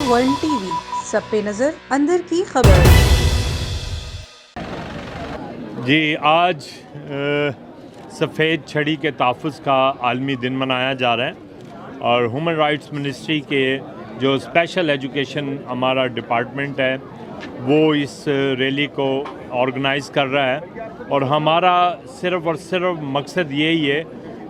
One T V, سب پہ نظر، اندر کی خبر۔ جی آج سفید چھڑی کے تحفظ کا عالمی دن منایا جا رہا ہے اور ہیومن رائٹس منسٹری کے جو اسپیشل ایجوکیشن ہمارا ڈپارٹمنٹ ہے وہ اس ریلی کو آرگنائز کر رہا ہے اور ہمارا صرف اور صرف مقصد یہی ہے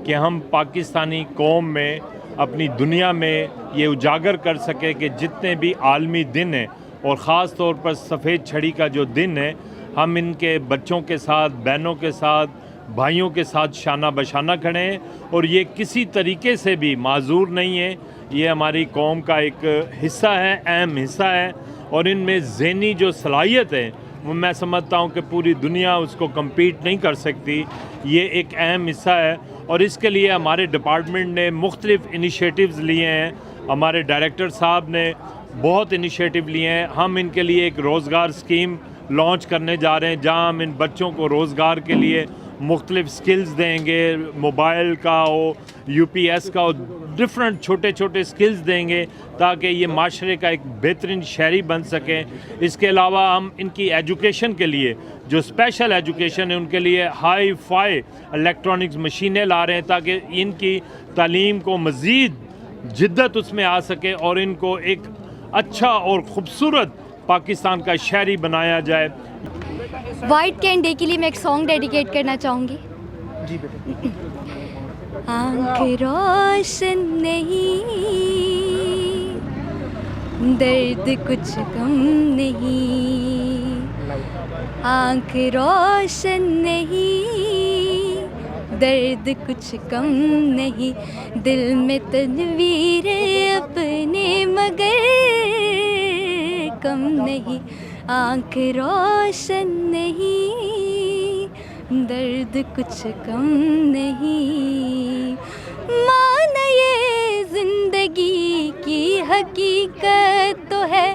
کہ ہم پاکستانی قوم میں اپنی دنیا میں یہ اجاگر کر سکے کہ جتنے بھی عالمی دن ہیں اور خاص طور پر سفید چھڑی کا جو دن ہے ہم ان کے بچوں کے ساتھ، بہنوں کے ساتھ، بھائیوں کے ساتھ شانہ بشانہ کھڑے ہیں اور یہ کسی طریقے سے بھی معذور نہیں ہے۔ یہ ہماری قوم کا ایک حصہ ہے، اہم حصہ ہے اور ان میں ذہنی جو صلاحیت ہے وہ میں سمجھتا ہوں کہ پوری دنیا اس کو کمپیٹ نہیں کر سکتی۔ یہ ایک اہم حصہ ہے اور اس کے لیے ہمارے ڈپارٹمنٹ نے مختلف انیشیٹیوز لیے ہیں۔ ہمارے ڈائریکٹر صاحب نے بہت انیشیٹیو لیے ہیں۔ ہم ان کے لیے ایک روزگار اسکیم لانچ کرنے جا رہے ہیں جہاں ہم ان بچوں کو روزگار کے لیے مختلف سکلز دیں گے، موبائل کا ہو، یو پی ایس کا ہو، ڈفرینٹ چھوٹے چھوٹے سکلز دیں گے تاکہ یہ معاشرے کا ایک بہترین شہری بن سکیں۔ اس کے علاوہ ہم ان کی ایجوکیشن کے لیے جو اسپیشل ایجوکیشن ہے ان کے لیے ہائی فائی الیکٹرانکس مشینیں لا رہے ہیں تاکہ ان کی تعلیم کو مزید جدت اس میں آ سکے اور ان کو ایک اچھا اور خوبصورت پاکستان کا شہری بنایا جائے۔ وائٹ کین ڈے کے لیے میں ایک سانگ ڈیڈیکیٹ کرنا چاہوں گی۔ جی بیٹا۔ آنکھ روشن نہیں، درد کچھ کم نہیں، آنکھ روشن نہیں، درد کچھ کم نہیں، دل میں تصویریں اپنے مگر کم نہیں، آنکھ روشن نہیں، درد کچھ کم نہیں، معنی یہ زندگی کی حقیقت تو ہے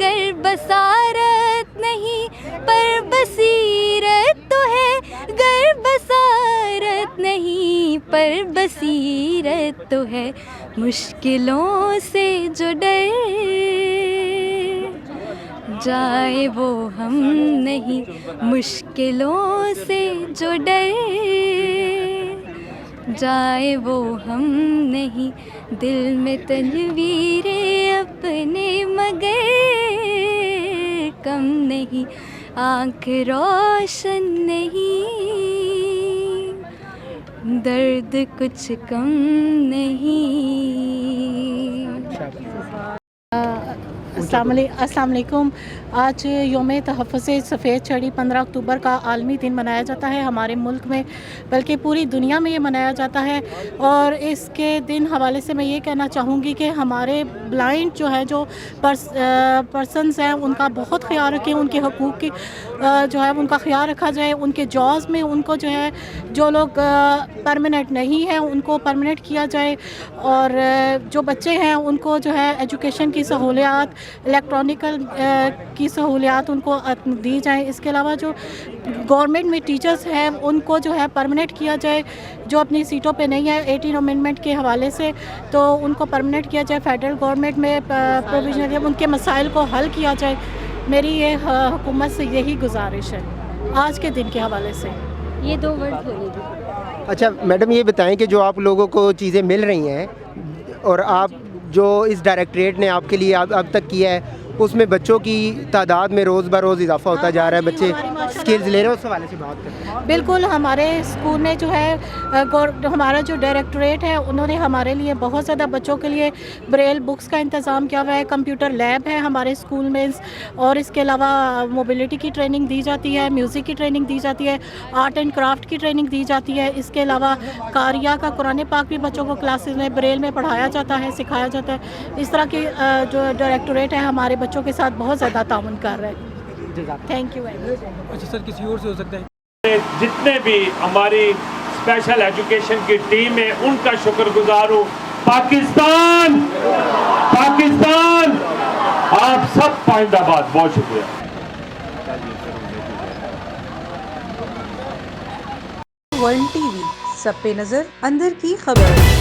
گر بصارت نہیں پر بصیرت تو ہے، گر بصارت نہیں پر بصیرت تو ہے، مشکلوں سے جو ڈر جائے وہ ہم نہیں، مشکلوں سے جو ڈر جائے وہ ہم نہیں، دل میں تصویریں اپنے مگر کم نہیں، آنکھ روشن نہیں، درد کچھ کم نہیں۔ السلام علیکم۔ آج یوم تحفظ سفید چھڑی 15 اکتوبر کا عالمی دن منایا جاتا ہے ہمارے ملک میں، بلکہ پوری دنیا میں یہ منایا جاتا ہے اور اس کے دن حوالے سے میں یہ کہنا چاہوں گی کہ ہمارے بلائنڈ جو ہے جو پرسنز ہیں ان کا بہت خیال رکھیں، ان کے حقوق کی جو ہے ان کا خیال رکھا جائے، ان کے جابز میں ان کو جو ہے جو لوگ پرماننٹ نہیں ہیں ان کو پرماننٹ کیا جائے اور جو بچے ہیں ان کو جو ہے ایجوکیشن کی سہولیات، الیکٹرانکل کی سہولیات ان کو دی جائیں۔ اس کے علاوہ جو گورنمنٹ میں ٹیچرز ہیں ان کو جو ہے پرماننٹ کیا جائے، جو اپنی سیٹوں پہ نہیں ہے 18 امینڈمنٹ کے حوالے سے تو ان کو پرماننٹ کیا جائے، فیڈرل گورنمنٹ میں پروویژنل ان کے مسائل کو حل کیا جائے۔ میری یہ حکومت سے یہی گزارش ہے آج کے دن کے حوالے سے۔ یہ 2 ورڈ بولے گی۔ اچھا میڈم یہ بتائیں کہ جو آپ لوگوں کو چیزیں مل رہی ہیں اور آپ جو اس ڈائریکٹریٹ نے آپ کے لیے اب تک کیا ہے اس میں بچوں کی تعداد میں روز بروز اضافہ ہوتا جا رہا ہے، بچے سکلز لے رہے ہیں، اس حوالے سے بات کرتے ہیں۔ بالکل، ہمارے اسکول میں جو ہے ہمارا جو ڈائریکٹریٹ ہے انہوں نے ہمارے لیے بہت زیادہ بچوں کے لیے بریل بکس کا انتظام کیا ہوا ہے، کمپیوٹر لیب ہے ہمارے اسکول میں اور اس کے علاوہ موبلٹی کی ٹریننگ دی جاتی ہے، میوزک کی ٹریننگ دی جاتی ہے، آرٹ اینڈ کرافٹ کی ٹریننگ دی جاتی ہے۔ اس کے علاوہ قاریہ کا قرآن پاک بھی بچوں کو کلاسز میں بریل میں پڑھایا جاتا ہے، سکھایا جاتا ہے۔ اس طرح کی جو ڈائریکٹریٹ ہے ہمارے بچوں کے ساتھ بہت زیادہ تعاون کر رہا ہے۔ Thank you very much. اچھا سر کسی اور سے ہو سکتا ہے؟ جتنے بھی ہماری اسپیشل ایجوکیشن کی ٹیم ہے ان کا شکر گزار ہوں۔ پاکستان آپ سب پائندہ باد، بہت شکریہ۔ ون ٹی وی، سب پہ نظر، اندر کی خبر۔